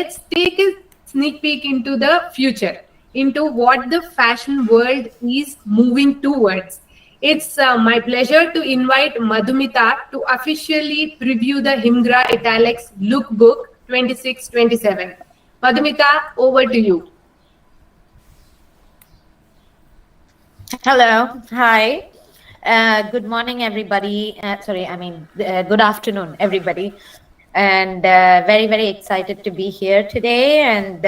let's take a sneak peek into the future, into what the fashion world is moving towards. It's my pleasure to invite Madhumita to officially preview the HimGra Italtex Lookbook 26-27. Madhumita, over to you. Hello. Hi. Good morning, everybody. Good afternoon, everybody. And very, very excited to be here today. And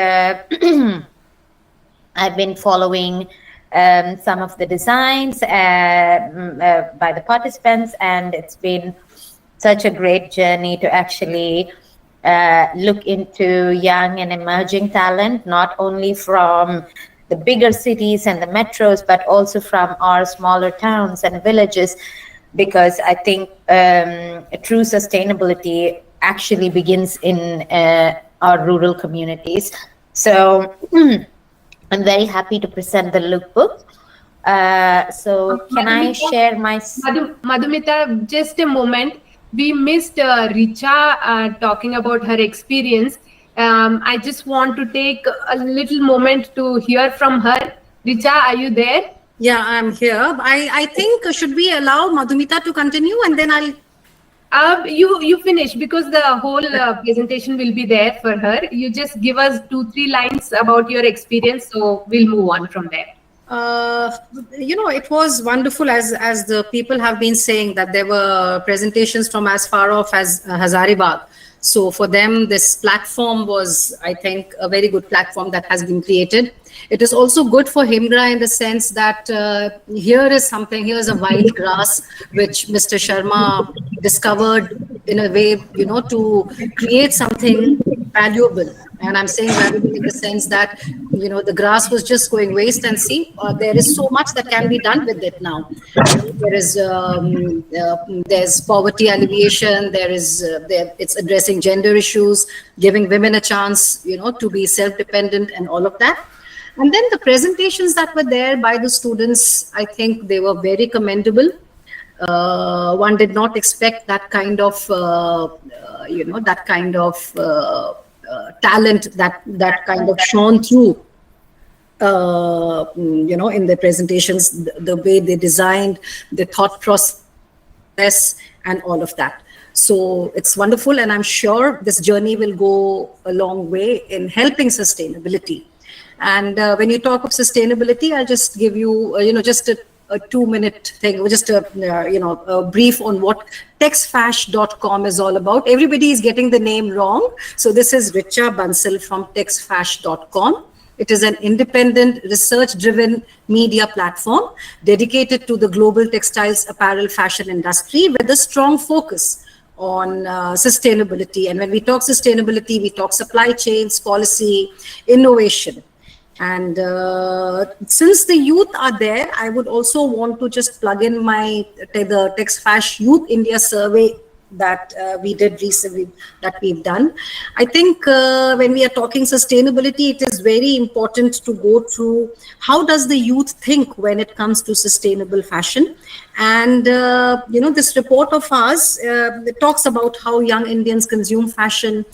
I've been following some of the designs by the participants, and it's been such a great journey to actually look into young and emerging talent, not only from the bigger cities and the metros, but also from our smaller towns and villages, because I think true sustainability actually begins in our rural communities. So I'm very happy to present the lookbook. So can I share my... Madhumita, just a moment. We missed Richa talking about her experience. I just want to take a little moment to hear from her. Richa, are you there? Yeah, I'm here. I think should we allow Madhumita to continue, and then I'll... You finish, because the whole presentation will be there for her. You just give us 2-3 lines about your experience, so we'll move on from there. It was wonderful, as the people have been saying, that there were presentations from as far off as Hazaribagh. So for them, this platform was, I think, a very good platform that has been created. It is also good for HimGra in the sense that here's a wild grass which Mr. Sharma discovered in a way, to create something valuable. And I'm saying valuable in the sense that, the grass was just going waste, and see, there is so much that can be done with it now. There's poverty alleviation, it's addressing gender issues, giving women a chance, to be self-dependent and all of that. And then the presentations that were there by the students, I think they were very commendable. One did not expect that kind of, talent that kind of shone through, in the presentations, the way they designed, the thought process, and all of that. So it's wonderful, and I'm sure this journey will go a long way in helping sustainability. And when you talk of sustainability, I'll just give you, just a 2-minute thing, just a brief on what texfash.com is all about. Everybody is getting the name wrong. So this is Richa Bansal from texfash.com. It is an independent, research-driven media platform dedicated to the global textiles, apparel, fashion industry with a strong focus on sustainability. And when we talk sustainability, we talk supply chains, policy, innovation. And since the youth are there, I would also want to just plug in the TexFash Youth India survey that we did recently, that we've done. I think when we are talking sustainability, it is very important to go through how does the youth think when it comes to sustainable fashion. And, this report of ours it talks about how young Indians consume fashion.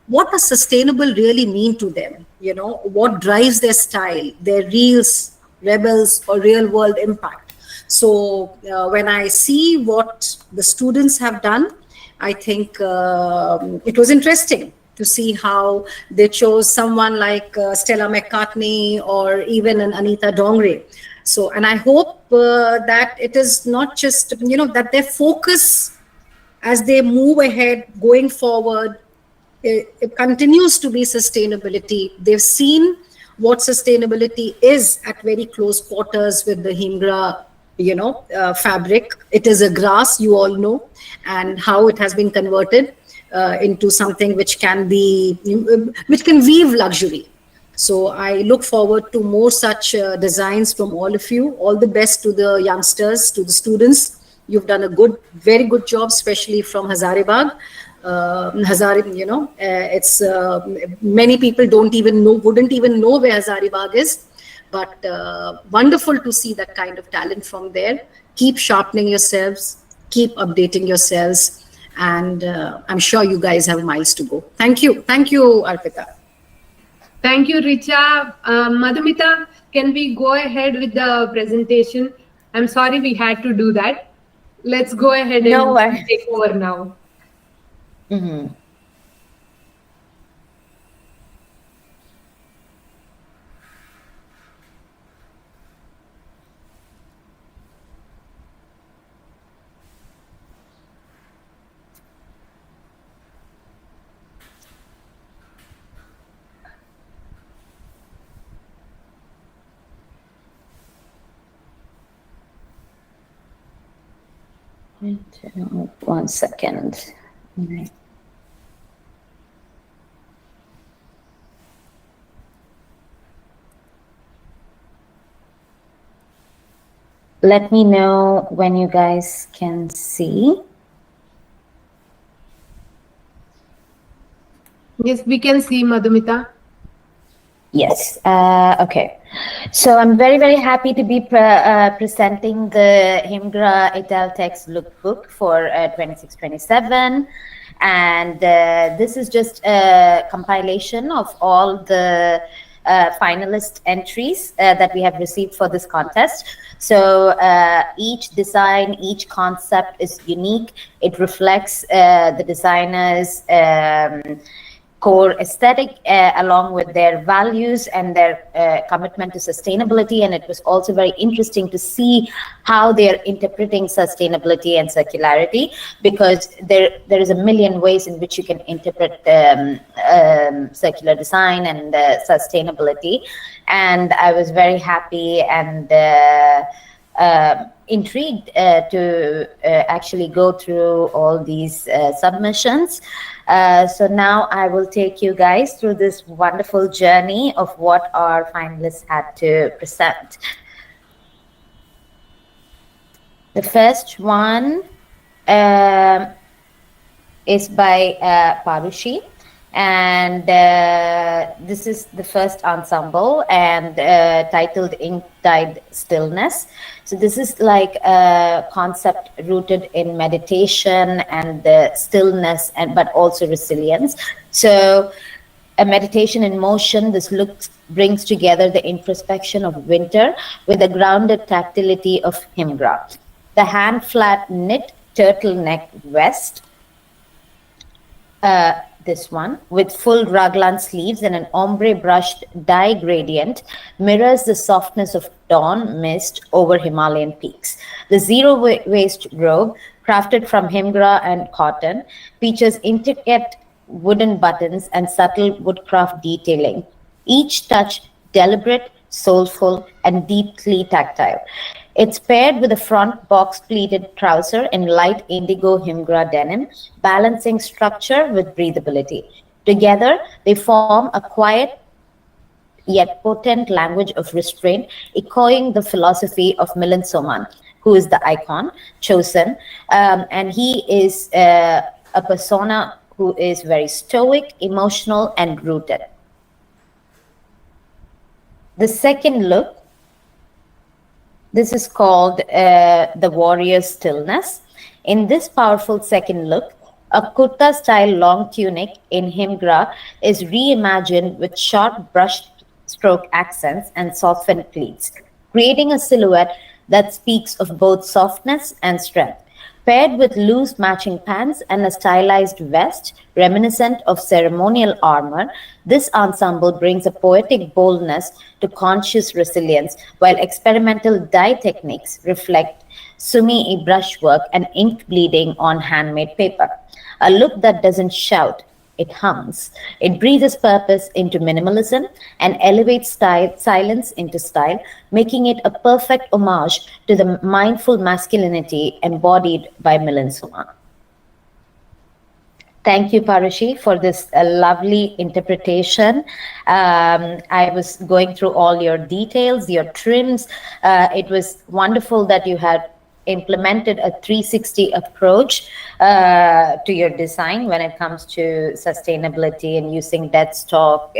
What does sustainable really mean to them? What drives their style, their reels, rebels, or real world impact? So when I see what the students have done, I think it was interesting to see how they chose someone like Stella McCartney or even an Anita Dongre. So, and I hope that it is not just, that their focus as they move ahead, going forward, it continues to be sustainability. They've seen what sustainability is at very close quarters with the HimGra, fabric. It is a grass, you all know, and how it has been converted into something which can weave luxury. So I look forward to more such designs from all of you. All the best to the youngsters, to the students. You've done a very good job, especially from Hazaribagh. It's many people wouldn't even know where Hazaribagh is, but wonderful to see that kind of talent from there. Keep sharpening yourselves, keep updating yourselves, and I'm sure you guys have miles to go. Thank you, Arpita. Thank you, Richa. Madhumita, can we go ahead with the presentation? I'm sorry we had to do that. Let's go ahead No and worries. take over now. Mhm. 1 second. Let me know when you guys can see. Yes, we can see Madhumita. Yes. Okay. So I'm very, very happy to be presenting the HimGra Italtex lookbook for 26-27. And this is just a compilation of all the finalist entries that we have received for this contest. So each design, each concept is unique. It reflects the designer's core aesthetic along with their values and their commitment to sustainability. And it was also very interesting to see how they're interpreting sustainability and circularity, because there is a million ways in which you can interpret circular design and sustainability. And I was very happy and intrigued to actually go through all these submissions. So now I will take you guys through this wonderful journey of what our finalists had to present. The first one is by Parushi, and this is the first ensemble, and titled Ink Dyed Stillness. So this is like a concept rooted in meditation and the stillness, and but also resilience. So a meditation in motion, this look brings together the introspection of winter with the grounded tactility of HimGra. The hand flat knit turtleneck vest, this one, with full raglan sleeves and an ombre brushed dye gradient, mirrors the softness of dawn mist over Himalayan peaks. The zero-waist robe, crafted from HimGra and cotton, features intricate wooden buttons and subtle woodcraft detailing, each touch deliberate, soulful, and deeply tactile. It's paired with a front box pleated trouser in light indigo HimGra denim, balancing structure with breathability. Together, they form a quiet yet potent language of restraint, echoing the philosophy of Milan Soman, who is the icon chosen. And he is a persona who is very stoic, emotional, and rooted. The second look, this is called the Warrior's Stillness. In this powerful second look, a kurta style long tunic in HimGra is reimagined with sharp brush stroke accents and softened pleats, creating a silhouette that speaks of both softness and strength. Paired with loose matching pants and a stylized vest reminiscent of ceremonial armor, this ensemble brings a poetic boldness to conscious resilience, while experimental dye techniques reflect sumi brushwork and ink bleeding on handmade paper. A look that doesn't shout, it hums. It breathes purpose into minimalism and elevates silence into style, making it a perfect homage to the mindful masculinity embodied by Milan Suman. Thank you, Parushi, for this lovely interpretation. I was going through all your details, your trims. It was wonderful that you had implemented a 360 approach to your design when it comes to sustainability and using dead stock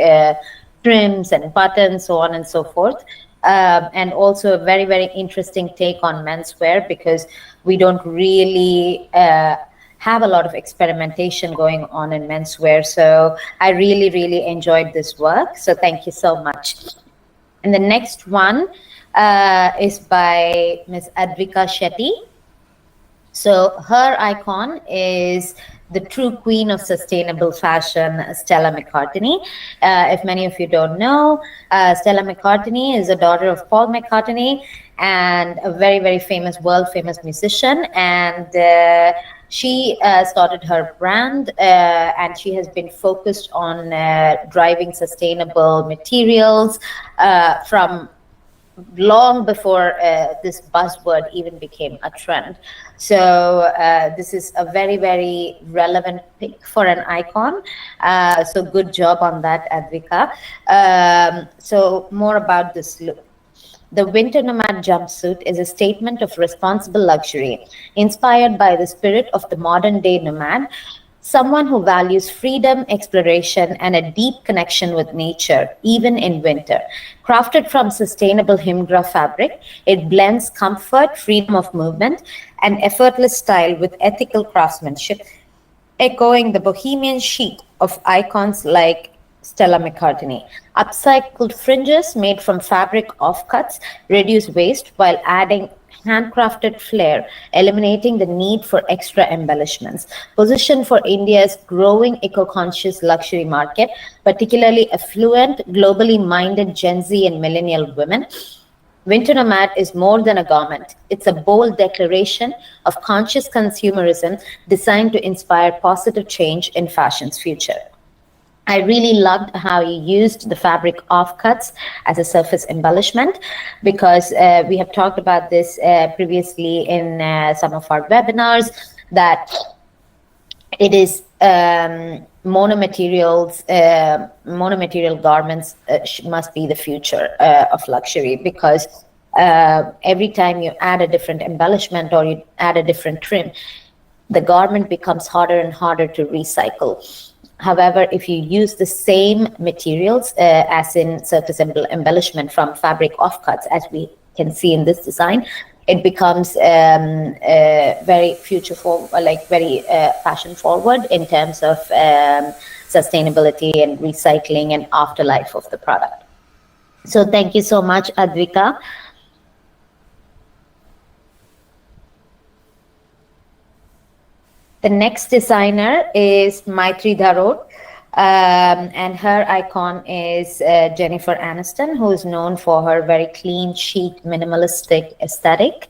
trims and buttons, so on and so forth. And also a very, very interesting take on menswear, because we don't really have a lot of experimentation going on in menswear. So I really, really enjoyed this work. So thank you so much. And the next one is by Ms. Advika Shetty. So her icon is the true queen of sustainable fashion, Stella McCartney. If many of you don't know, Stella McCartney is a daughter of Paul McCartney and a very, very famous, world famous musician. And she started her brand and she has been focused on driving sustainable materials from long before this buzzword even became a trend. So this is a very, very relevant pick for an icon. So good job on that, Advika. So more about this look. The winter nomad jumpsuit is a statement of responsible luxury, inspired by the spirit of the modern day nomad, someone who values freedom, exploration, and a deep connection with nature, even in winter. Crafted from sustainable HimGra fabric, it blends comfort, freedom of movement, and effortless style with ethical craftsmanship, echoing the bohemian chic of icons like Stella McCartney. Upcycled fringes made from fabric offcuts reduce waste while adding handcrafted flair, eliminating the need for extra embellishments. Positioned for India's growing eco-conscious luxury market, particularly affluent, globally minded Gen Z and millennial women, Winter Nomad is more than a garment. It's a bold declaration of conscious consumerism designed to inspire positive change in fashion's future. I really loved how you used the fabric offcuts as a surface embellishment, because we have talked about this previously in some of our webinars, that it is monomaterials, monomaterial garments must be the future of luxury, because every time you add a different embellishment or you add a different trim, the garment becomes harder and harder to recycle. However, if you use the same materials, as in surface embellishment from fabric offcuts, as we can see in this design, it becomes very future forward, like very fashion forward in terms of sustainability and recycling and afterlife of the product. So thank you so much, Advika. The next designer is Maitri Dharod, and her icon is Jennifer Aniston, who is known for her very clean, chic, minimalistic aesthetic.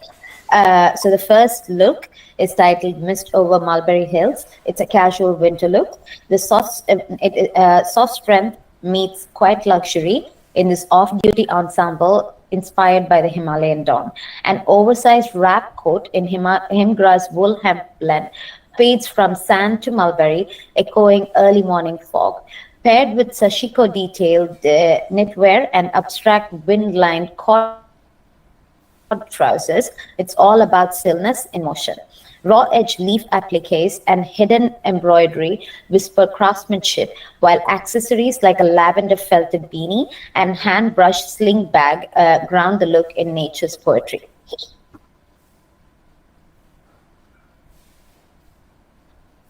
So the first look is titled Mist Over Mulberry Hills. It's a casual winter look. The soft strength meets quiet luxury in this off-duty ensemble inspired by the Himalayan dawn. An oversized wrap coat in HimGra's wool hemp blend fades from sand to mulberry, echoing early morning fog. Paired with sashiko detailed knitwear and abstract wind-lined cord trousers, it's all about stillness in motion. Raw edge leaf appliques and hidden embroidery whisper craftsmanship, while accessories like a lavender felted beanie and hand-brushed sling bag ground the look in nature's poetry.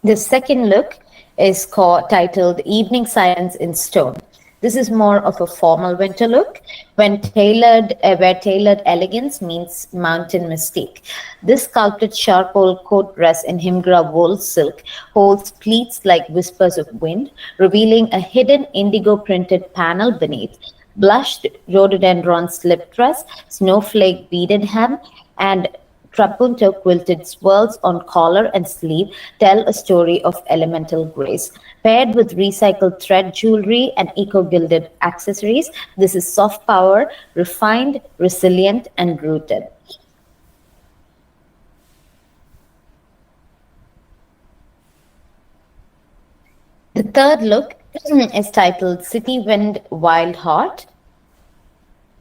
The second look is titled Evening Silence in Stone. This is more of a formal winter look where tailored elegance meets mountain mystique. This sculpted charcoal coat dress in HimGra wool silk holds pleats like whispers of wind, revealing a hidden indigo printed panel beneath. Blushed rhododendron slip dress, snowflake beaded hem, and trapunto quilted swirls on collar and sleeve tell a story of elemental grace. Paired with recycled thread jewelry and eco-gilded accessories, this is soft power, refined, resilient, and rooted. The third look is titled City Wind Wild Heart.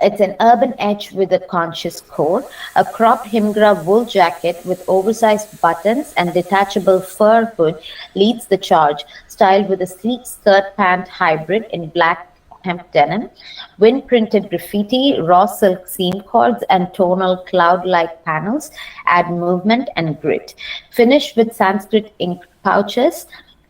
It's an urban edge with a conscious core, a cropped HimGra wool jacket with oversized buttons and detachable fur hood leads the charge, styled with a sleek skirt pant hybrid in black hemp denim, wind-printed graffiti, raw silk seam cords, and tonal cloud-like panels add movement and grit. Finished with Sanskrit ink pouches,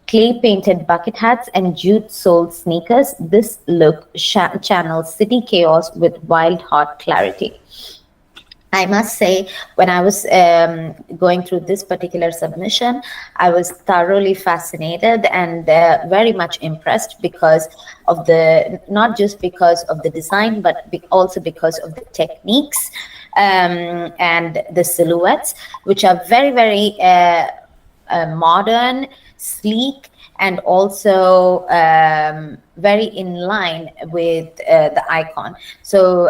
clay-painted bucket hats, and jute-soled sneakers, this look channels city chaos with wild-hot clarity. I must say, when I was going through this particular submission, I was thoroughly fascinated and very much impressed because of not just because of the design, but also because of the techniques and the silhouettes, which are very, very modern, sleek, and also very in line with the icon. So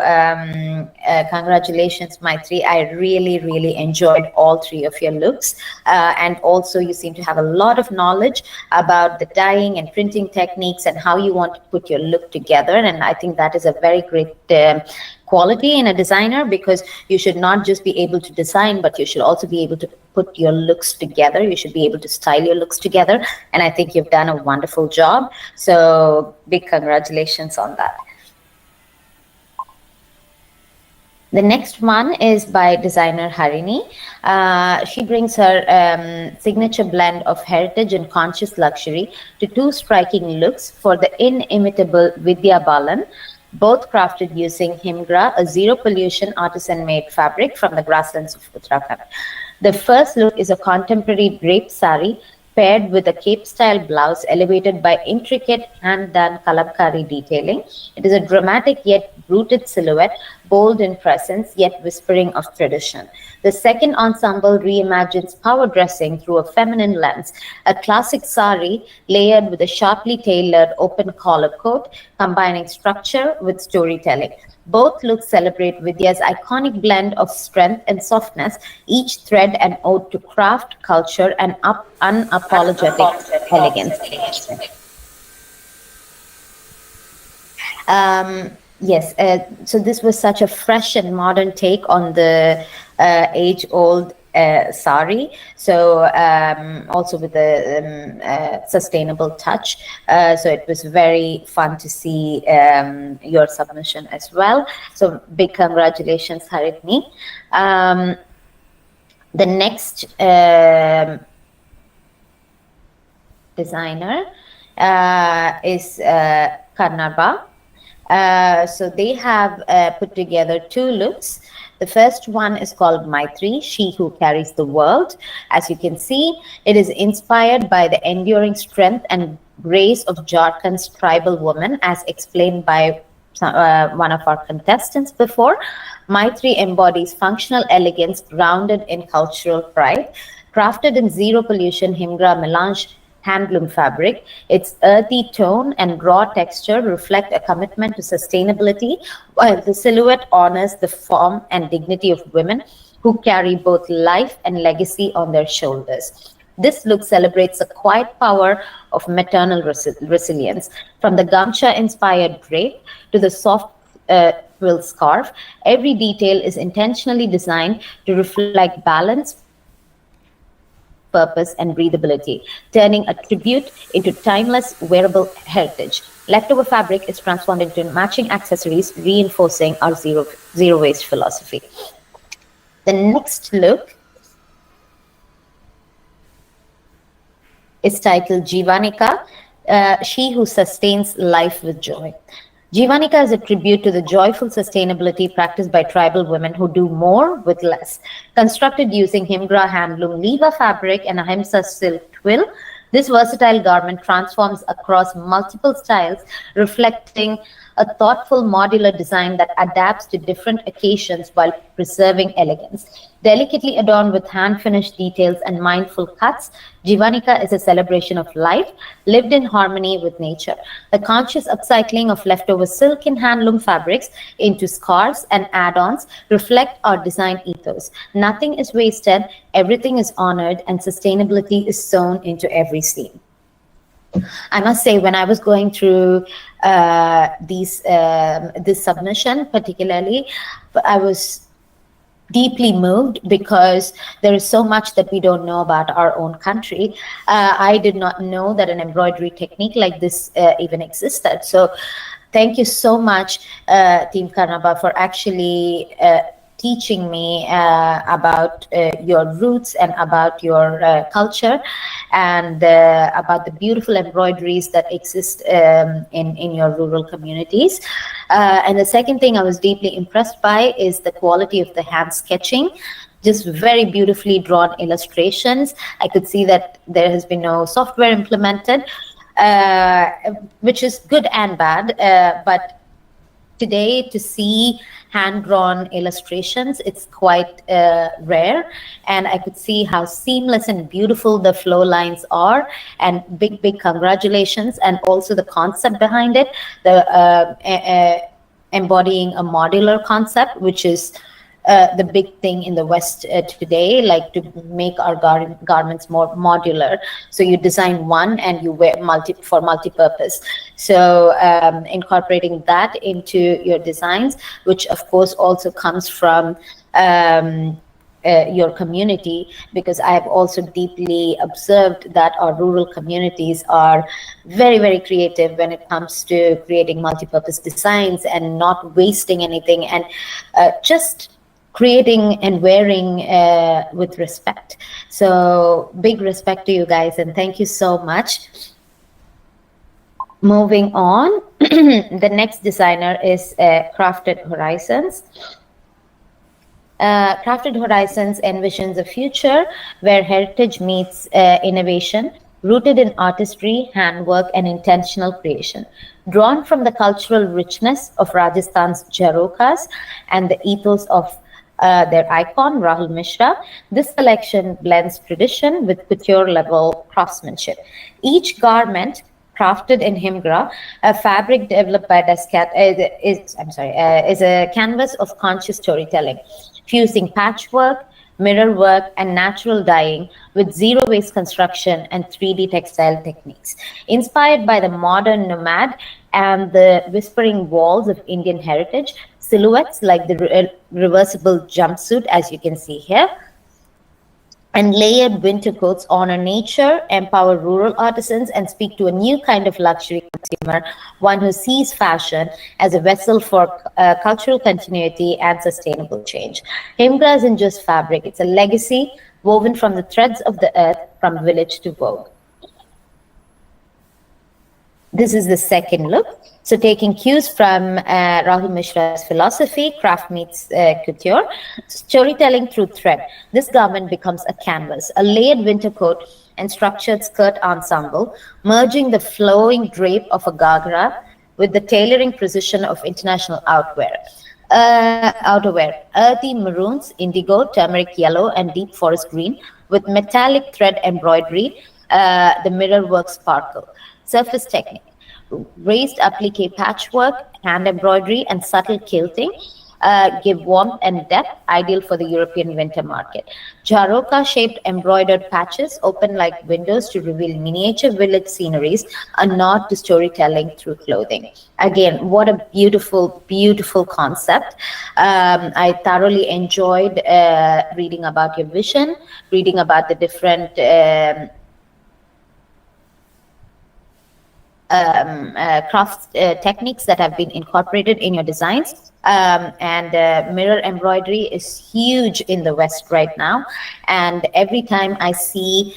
congratulations, Maitri. I really, really enjoyed all three of your looks. And also you seem to have a lot of knowledge about the dyeing and printing techniques and how you want to put your look together. And I think that is a very great quality in a designer, because you should not just be able to design, but you should also be able to put your looks together. You should be able to style your looks together. And I think you've done a wonderful job. So big congratulations on that. The next one is by designer Harini. She brings her signature blend of heritage and conscious luxury to two striking looks for the inimitable Vidya Balan, both crafted using HimGra, a zero-pollution artisan-made fabric from the grasslands of Uttarakhand. The first look is a contemporary draped sari paired with a cape-style blouse elevated by intricate hand-done kalamkari detailing. It is a dramatic yet rooted silhouette, bold in presence yet whispering of tradition. The second ensemble reimagines power dressing through a feminine lens, a classic sari layered with a sharply tailored open collar coat, combining structure with storytelling. Both looks celebrate Vidya's iconic blend of strength and softness, each thread an ode to craft, culture, and unapologetic elegance. Yes, so this was such a fresh and modern take on the age-old sari, so also with a sustainable touch. So it was very fun to see your submission as well. So big congratulations, Harini. The next designer is Karnaba. So they have put together two looks. The first one is called Maitri, She Who Carries the World. As you can see, it is inspired by the enduring strength and grace of Jharkhand's tribal woman, as explained by one of our contestants before. Maitri embodies functional elegance grounded in cultural pride. Crafted in zero pollution HimGra melange handloom fabric, its earthy tone and raw texture reflect a commitment to sustainability, while the silhouette honors the form and dignity of women who carry both life and legacy on their shoulders. This look celebrates the quiet power of maternal resilience. From the Gamcha-inspired drape to the soft twill scarf, every detail is intentionally designed to reflect balance, purpose, and breathability, turning a tribute into timeless wearable heritage. Leftover fabric is transformed into matching accessories, reinforcing our zero waste philosophy. The next look is titled Jivanika, She Who Sustains Life with Joy. Jivanika is a tribute to the joyful sustainability practiced by tribal women who do more with less. Constructed using HimGra handloom leva fabric and ahimsa silk twill, this versatile garment transforms across multiple styles, reflecting a thoughtful modular design that adapts to different occasions while preserving elegance. Delicately adorned with hand-finished details and mindful cuts, Jivanika is a celebration of life, lived in harmony with nature. The conscious upcycling of leftover silk and handloom fabrics into scarves and add-ons reflect our design ethos. Nothing is wasted, everything is honored, and sustainability is sewn into every seam. I must say, when I was going through this submission particularly, I was deeply moved because there is so much that we don't know about our own country. I did not know that an embroidery technique like this even existed. So Thank you so much, Team Karnaba, for actually teaching me about your roots and about your culture and about the beautiful embroideries that exist in your rural communities. And the second thing I was deeply impressed by is the quality of the hand sketching, just very beautifully drawn illustrations. I could see that there has been no software implemented, uh, which is good and bad. But today, to see hand drawn illustrations, it's quite rare. And I could see how seamless and beautiful the flow lines are. And big congratulations. And also the concept behind it, the embodying a modular concept, which is the big thing in the West today, like to make our garments more modular. So you design one and you wear multi-purpose. So incorporating that into your designs, which of course also comes from your community, because I have also deeply observed that our rural communities are very creative when it comes to creating multi-purpose designs and not wasting anything, and just creating and wearing with respect. So big respect to you guys, and thank you so much. Moving on, the next designer is Crafted Horizons. Crafted Horizons envisions a future where heritage meets innovation, rooted in artistry, handwork, and intentional creation. Drawn from the cultural richness of Rajasthan's Jharokas and the ethos of their icon, Rahul Mishra, this collection blends tradition with couture-level craftsmanship. Each garment crafted in HimGra, a fabric developed by Descat, is a canvas of conscious storytelling, fusing patchwork, mirror work, and natural dyeing with zero waste construction and 3D textile techniques. Inspired by the modern nomad and the whispering walls of Indian heritage, silhouettes like the reversible jumpsuit, as you can see here, and layered winter coats honor nature, empower rural artisans, and speak to a new kind of luxury consumer, one who sees fashion as a vessel for cultural continuity and sustainable change. HimGra isn't just fabric, it's a legacy woven from the threads of the earth, from village to vogue. This is the second look. So taking cues from Rahul Mishra's philosophy, craft meets couture, storytelling through thread. This garment becomes a canvas, a layered winter coat and structured skirt ensemble, merging the flowing drape of a gagra with the tailoring precision of international outerwear. Earthy maroons, indigo, turmeric yellow, and deep forest green with metallic thread embroidery, the mirror work sparkle. Surface technique, raised applique patchwork, hand embroidery, and subtle quilting give warmth and depth, ideal for the European winter market. Jharoka-shaped embroidered patches open like windows to reveal miniature village sceneries, a nod to storytelling through clothing. Again, what a beautiful, beautiful concept. I thoroughly enjoyed reading about your vision, reading about the different craft techniques that have been incorporated in your designs. And mirror embroidery is huge in the West right now. And every time I see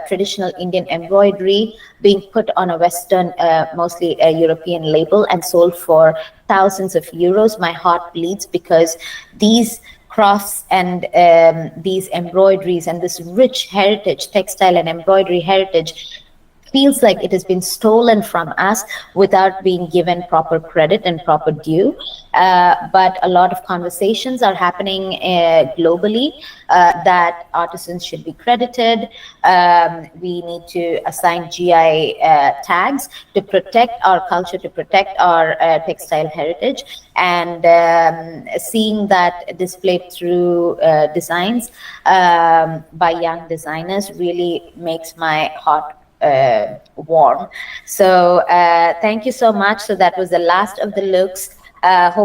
traditional Indian embroidery being put on a Western, mostly a European label and sold for thousands of euros, my heart bleeds, because these crafts and these embroideries and this rich heritage, textile and embroidery heritage, feels like it has been stolen from us without being given proper credit and proper due. But a lot of conversations are happening globally that artisans should be credited. We need to assign GI tags to protect our culture, to protect our textile heritage. And seeing that displayed through designs by young designers really makes my heart warm. So thank you so much. So that was the last of the looks. Hope